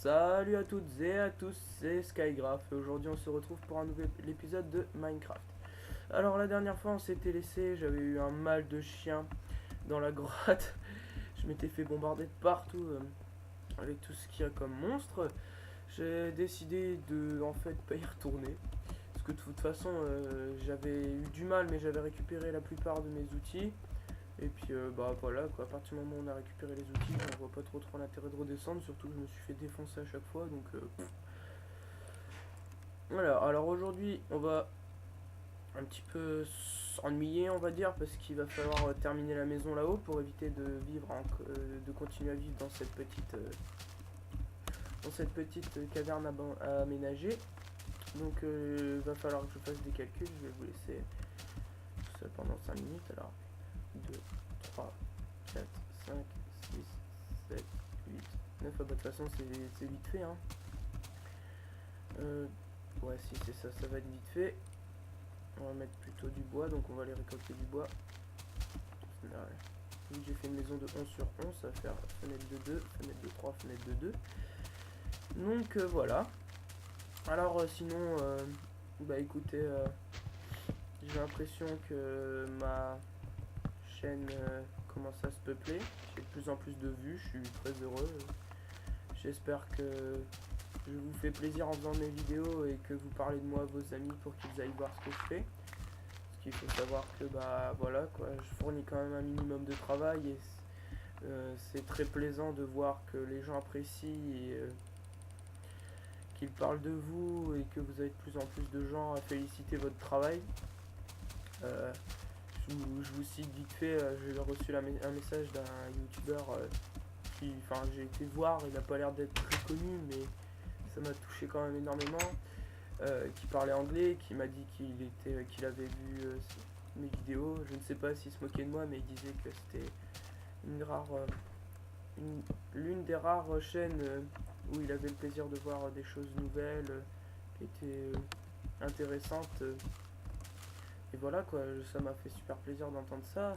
Salut à toutes et à tous, c'est Skygraph et aujourd'hui on se retrouve pour un nouvel épisode de Minecraft. Alors la dernière fois on s'était laissé, j'avais eu un mal de chien dans la grotte. Je m'étais fait bombarder de partout avec tout ce qu'il y a comme monstre. J'ai décidé de en fait pas y retourner. Parce que de toute façon j'avais eu du mal mais j'avais récupéré la plupart de mes outils. Et puis bah voilà quoi, à partir du moment où on a récupéré les outils, on voit pas trop l'intérêt de redescendre, surtout que je me suis fait défoncer à chaque fois, donc voilà. Alors aujourd'hui on va un petit peu s'ennuyer on va dire, parce qu'il va falloir terminer la maison là-haut pour éviter de vivre de continuer à vivre dans cette petite caverne à aménager. Donc il va falloir que je fasse des calculs, je vais vous laisser tout ça pendant 5 minutes. Alors 2, 3, 4, 5, 6, 7, 8, 9. Ah bah de toute façon c'est vite fait hein. Ouais si c'est ça, ça va être vite fait. On va mettre plutôt du bois, donc on va aller récolter du bois. Vu que j'ai fait une maison de 11 sur 11, ça va faire fenêtre de 2, fenêtre de 3, fenêtre de 2. Donc voilà. Alors sinon, bah écoutez, j'ai l'impression que ma chaîne commence à se peupler. J'ai de plus en plus de vues, je suis très heureux. J'espère que je vous fais plaisir en faisant mes vidéos et que vous parlez de moi à vos amis pour qu'ils aillent voir ce que je fais. Parce qu'il faut savoir que bah voilà quoi, je fournis quand même un minimum de travail et c'est très plaisant de voir que les gens apprécient et qu'ils parlent de vous et que vous avez de plus en plus de gens à féliciter votre travail. Je vous cite vite fait, j'ai reçu un message d'un youtubeur j'ai été voir, il n'a pas l'air d'être très connu mais ça m'a touché quand même énormément, qui parlait anglais, qui m'a dit qu'il avait vu mes vidéos. Je ne sais pas s'il se moquait de moi, mais il disait que c'était l'une des rares chaînes où il avait le plaisir de voir des choses nouvelles qui étaient intéressantes. Et voilà quoi, ça m'a fait super plaisir d'entendre ça.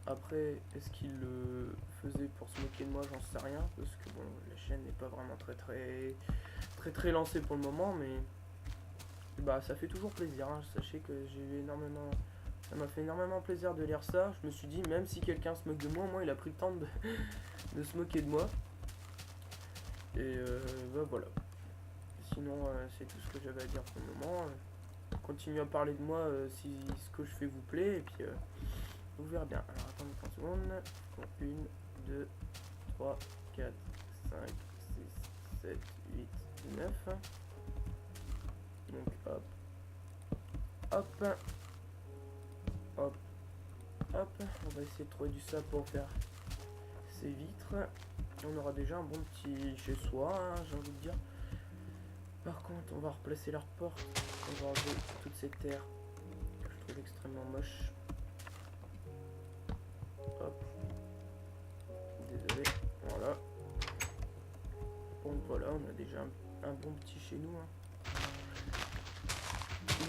Après, est-ce qu'il le faisait pour se moquer de moi? J'en sais rien, parce que bon, la chaîne n'est pas vraiment très lancée pour le moment, mais bah ça fait toujours plaisir, hein. Sachez que ça m'a fait énormément plaisir de lire ça. Je me suis dit, même si quelqu'un se moque de moi, au moins il a pris le temps de se moquer de moi. Et bah voilà. Sinon, c'est tout ce que j'avais à dire pour le moment. Continuez à parler de moi si ce que je fais vous plaît, et puis vous verrez bien. Alors attendez 30 secondes. 1, 2, 3, 4, 5, 6, 7, 8, 9. Donc hop, hop, hop, hop. On va essayer de trouver du sable pour faire ces vitres. On aura déjà un bon petit chez soi, hein, j'ai envie de dire. Par contre, on va replacer leur porte. On va enlever toute cette terre que je trouve extrêmement moche. Hop. Désolé. Voilà. Donc voilà, on a déjà un bon petit chez nous. Hein.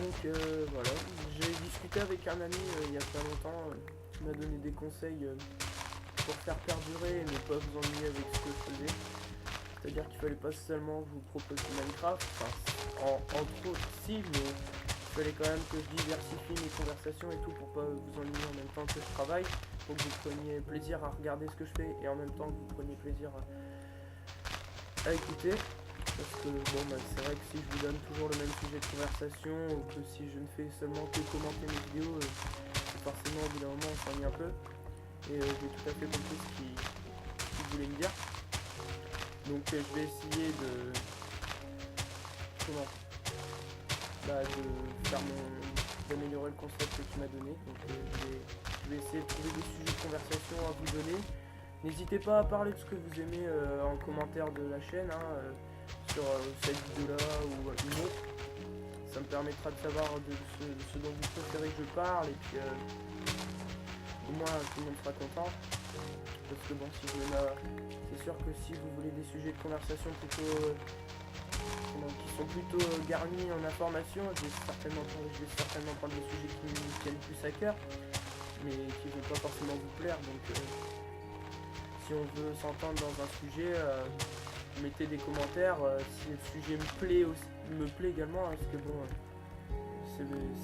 Donc voilà. J'ai discuté avec un ami il y a pas longtemps qui m'a donné des conseils pour faire perdurer et ne pas vous ennuyer avec ce que je faisais. C'est-à-dire qu'il fallait pas seulement vous proposer Minecraft, enfin, entre autres si, mais il fallait quand même que je diversifie mes conversations et tout pour pas vous ennuyer en même temps que je travaille, pour que vous preniez plaisir à regarder ce que je fais et en même temps que vous preniez plaisir à écouter. Parce que bon bah c'est vrai que si je vous donne toujours le même sujet de conversation ou que si je ne fais seulement que commenter mes vidéos, forcément au bout d'un moment on s'ennuie un peu. Et j'ai tout à fait compris ce qu'il voulait me dire. Donc je vais essayer de d'améliorer le concept qu'il m'a donné. Donc je vais essayer de trouver des sujets de conversation à vous donner. N'hésitez pas à parler de ce que vous aimez en commentaire de la chaîne, hein, sur cette vidéo là ou une autre. Ça me permettra de savoir de ce dont vous préférez que je parle, et puis au moins tout le monde sera content. Parce que bon, c'est sûr que si vous voulez des sujets de conversation plutôt qui sont plutôt garnis en information, je vais certainement prendre des sujets qui me tiennent plus à cœur, mais qui ne vont pas forcément vous plaire. Donc si on veut s'entendre dans un sujet, mettez des commentaires si le sujet me plaît également, hein, parce que bon,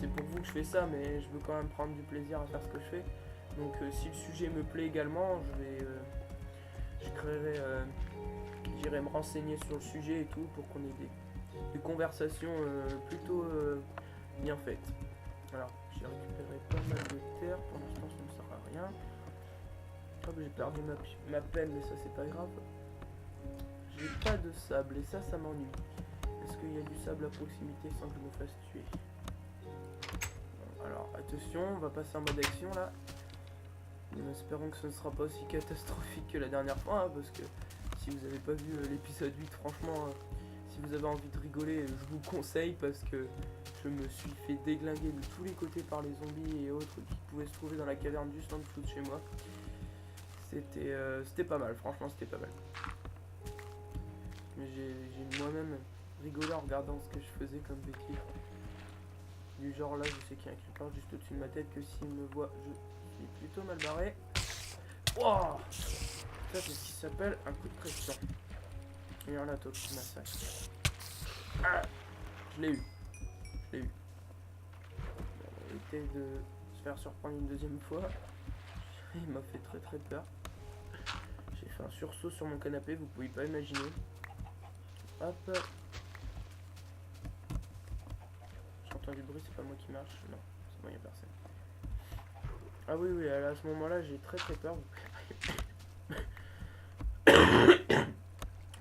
c'est pour vous que je fais ça, mais je veux quand même prendre du plaisir à faire ce que je fais. Donc si le sujet me plaît également, je créerai, j'irai me renseigner sur le sujet et tout pour qu'on ait des conversations plutôt bien faites. Alors, j'ai récupéré pas mal de terre, pour l'instant ça ne sert à rien. Hop, j'ai perdu ma pelle, mais ça c'est pas grave. J'ai pas de sable et ça m'ennuie. Est-ce qu'il y a du sable à proximité sans que je me fasse tuer? Bon, alors attention, on va passer en mode action là. En espérant que ce ne sera pas aussi catastrophique que la dernière fois, hein, parce que si vous n'avez pas vu l'épisode 8, franchement, si vous avez envie de rigoler, je vous conseille parce que je me suis fait déglinguer de tous les côtés par les zombies et autres qui pouvaient se trouver dans la caverne juste en dessous de chez moi. C'était pas mal, franchement c'était pas mal. Mais j'ai moi-même rigolé en regardant ce que je faisais comme bêtise. Du genre là, je sais qu'il y a un creeper juste au-dessus de ma tête que s'il me voit, je suis plutôt mal barré. Wow, ça c'est ce qui s'appelle un coup de pression. Et là, toi qui massacre. Ah, je l'ai eu. On va éviter de se faire surprendre une deuxième fois. Il m'a fait très peur. J'ai fait un sursaut sur mon canapé, vous pouvez pas imaginer. Hop. J'entends du bruit, c'est pas moi qui marche. Non, c'est moi, il n'y a personne. Ah oui, à ce moment-là, j'ai très peur.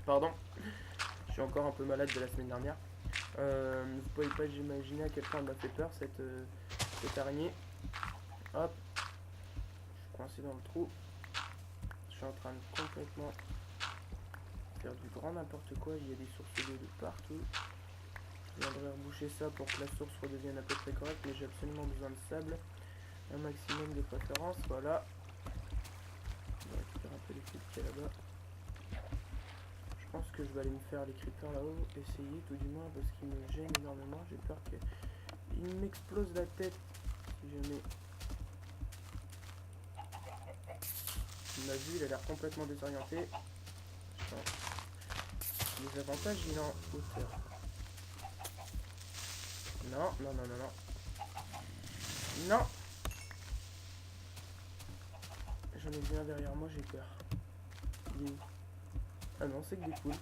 Pardon. Je suis encore un peu malade de la semaine dernière. Vous pouvez pas imaginer à quel point elle m'a fait peur, cette araignée. Hop. Je suis coincé dans le trou. Je suis en train de complètement faire du grand n'importe quoi. Il y a des sources d'eau de partout. Je viendrai reboucher ça pour que la source redevienne à peu près correcte, mais j'ai absolument besoin de sable. Un maximum de préférence, voilà. On va récupérer un peu les fils qu'il y a là-bas. Je pense que je vais aller me faire les creepers là-haut, essayer tout du moins, parce qu'ils me gênent énormément. J'ai peur qu'ils m'explosent la tête si jamais. Il m'a vu, il a l'air complètement désorienté. Les avantages, il est en hauteur. Non. Non. J'en ai bien derrière moi, j'ai peur. Il est où? Ah non, c'est que des poules.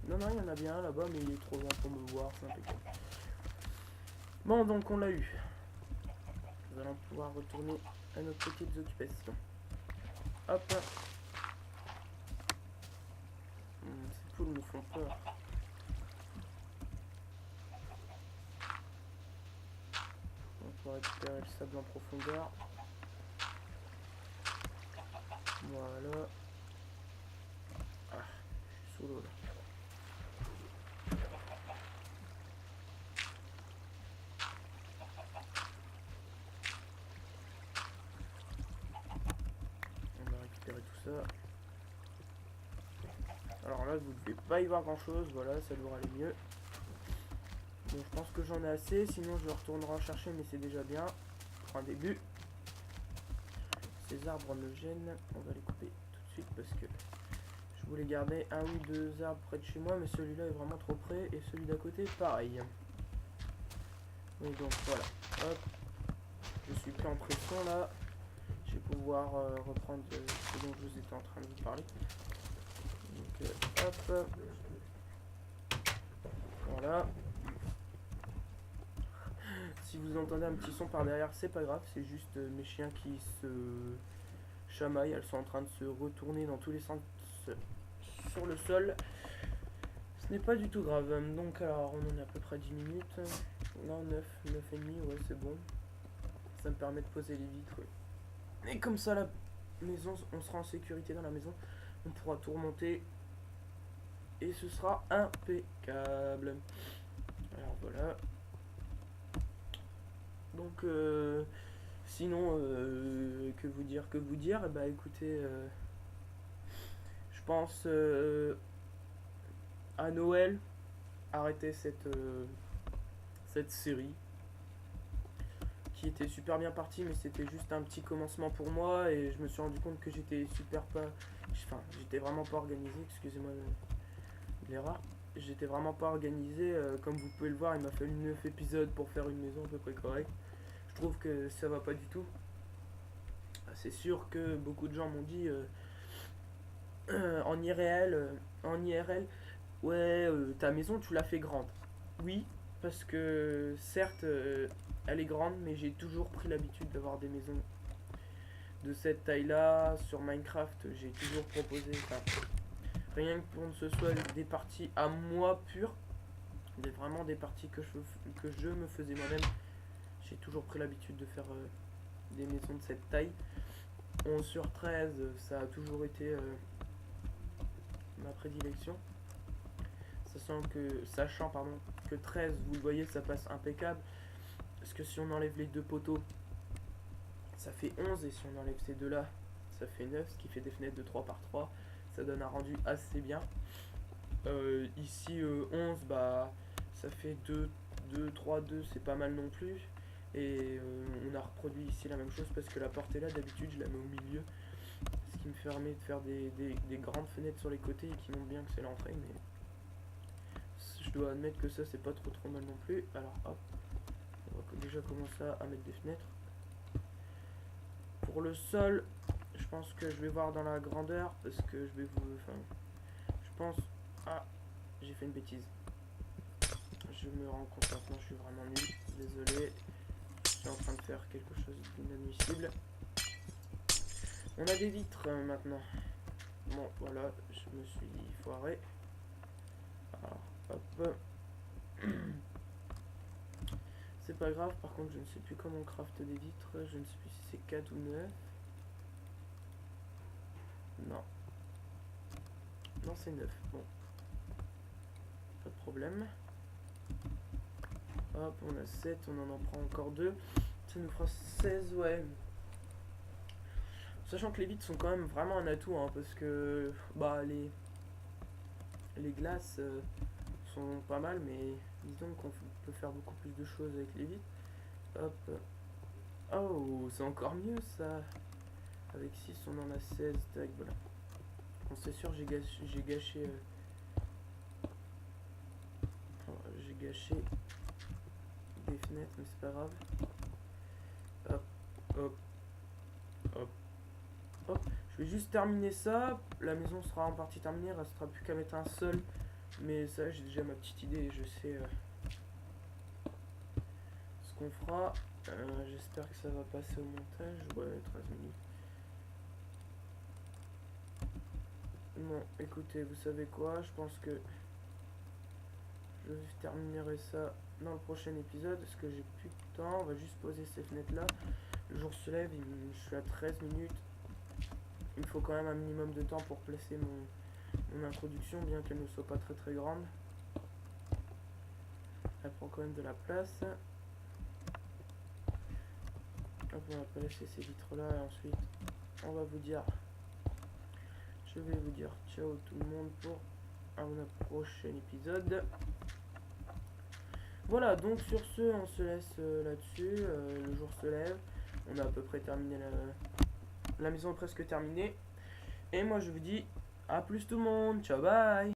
Non, il y en a bien un là-bas, mais il est trop loin pour me voir, c'est impeccable. Bon, donc on l'a eu. Nous allons pouvoir retourner à nos petites occupations. Hop. Ces poules me font peur. On va récupérer le sable en profondeur. Voilà. Ah, je suis sous l'eau là. On va récupérer tout ça. Alors là, vous ne devez pas y voir grand chose. Voilà, ça devrait aller mieux. Bon, je pense que j'en ai assez. Sinon, je retournerai en chercher, mais c'est déjà bien. Pour un début. Ces arbres me gênent. On va les couper tout de suite parce que je voulais garder un ou deux arbres près de chez moi, mais celui-là est vraiment trop près et celui d'à côté pareil. Et donc voilà, hop, je suis plus en pression là. Je vais pouvoir reprendre ce dont je vous étais en train de vous parler. Donc hop, voilà. Si vous entendez un petit son par derrière, c'est pas grave, c'est juste mes chiens qui se chamaillent. Elles sont en train de se retourner dans tous les sens sur le sol. Ce n'est pas du tout grave. Donc alors on en a à peu près 10 minutes. Non, 9 et demi, ouais c'est bon. Ça me permet de poser les vitres. Et comme ça la maison, on sera en sécurité dans la maison. On pourra tout remonter. Et ce sera impeccable. Alors voilà. Donc sinon que vous dire, bah écoutez, je pense à Noël arrêter cette série qui était super bien partie, mais c'était juste un petit commencement pour moi et je me suis rendu compte que j'étais vraiment pas organisé, excusez-moi verra. J'étais vraiment pas organisé, comme vous pouvez le voir, il m'a fallu 9 épisodes pour faire une maison à peu près correcte. Je trouve que ça va pas du tout. C'est sûr que beaucoup de gens m'ont dit en IRL, ouais, ta maison tu l'as fait grande. Oui, parce que certes, elle est grande, mais j'ai toujours pris l'habitude d'avoir des maisons de cette taille-là. Sur Minecraft, j'ai toujours proposé, enfin, rien que pour ce soit des parties à moi pures, vraiment des parties que je me faisais moi-même. J'ai toujours pris l'habitude de faire des maisons de cette taille. 11 sur 13, ça a toujours été ma prédilection. Sachant que 13, vous le voyez, ça passe impeccable. Parce que si on enlève les deux poteaux, ça fait 11. Et si on enlève ces deux-là, ça fait 9. Ce qui fait des fenêtres de 3 par 3. Ça donne un rendu assez bien. Ici, 11, bah, ça fait 2, 3, 2, c'est pas mal non plus. Et on a reproduit ici la même chose parce que la porte est là. D'habitude, je la mets au milieu. Ce qui me permet de faire des grandes fenêtres sur les côtés et qui montrent bien que c'est l'entrée. Mais je dois admettre que ça, c'est pas trop mal non plus. Alors, hop, on va déjà commencer à mettre des fenêtres. Pour le sol, je pense que je vais voir dans la grandeur parce que je vais vous... Enfin, je pense... Ah, j'ai fait une bêtise. Je me rends compte maintenant, je suis vraiment nul. Désolé. Je suis en train de faire quelque chose d'inadmissible. On a des vitres maintenant. Bon, voilà, je me suis foiré. Alors, hop. C'est pas grave, par contre, je ne sais plus comment on craft des vitres. Je ne sais plus si c'est 4 ou 9. Non. Non, c'est 9. Bon. Pas de problème. Hop, on a 7, on en prend encore 2. Ça nous fera 16, ouais. Sachant que les vitres sont quand même vraiment un atout, hein, parce que bah les glaces sont pas mal, mais disons qu'on peut faire beaucoup plus de choses avec les vitres. Hop. Oh, c'est encore mieux ça. Avec 6, on en a 16. Tac, voilà. Bon, c'est sûr, j'ai gâché des fenêtres, mais c'est pas grave. Hop, hop, hop, hop. Je vais juste terminer ça. La maison sera en partie terminée. Il restera plus qu'à mettre un sol. Mais ça, j'ai déjà ma petite idée. Je sais ce qu'on fera. J'espère que ça va passer au montage. Ouais, 13 minutes. Bon, écoutez, vous savez quoi? Je pense que je terminerai ça dans le prochain épisode parce que j'ai plus de temps. On va juste poser ces fenêtres là. Le jour se lève, je suis à 13 minutes. Il me faut quand même un minimum de temps pour placer mon introduction, bien qu'elle ne soit pas très grande. Elle prend quand même de la place. Hop, on va placer ces vitres là et ensuite on va vous dire, je vais vous dire ciao tout le monde pour un prochain épisode. Voilà, donc sur ce, on se laisse là-dessus. Le jour se lève. On a à peu près terminé la maison est presque terminée. Et moi je vous dis à plus tout le monde. Ciao, bye.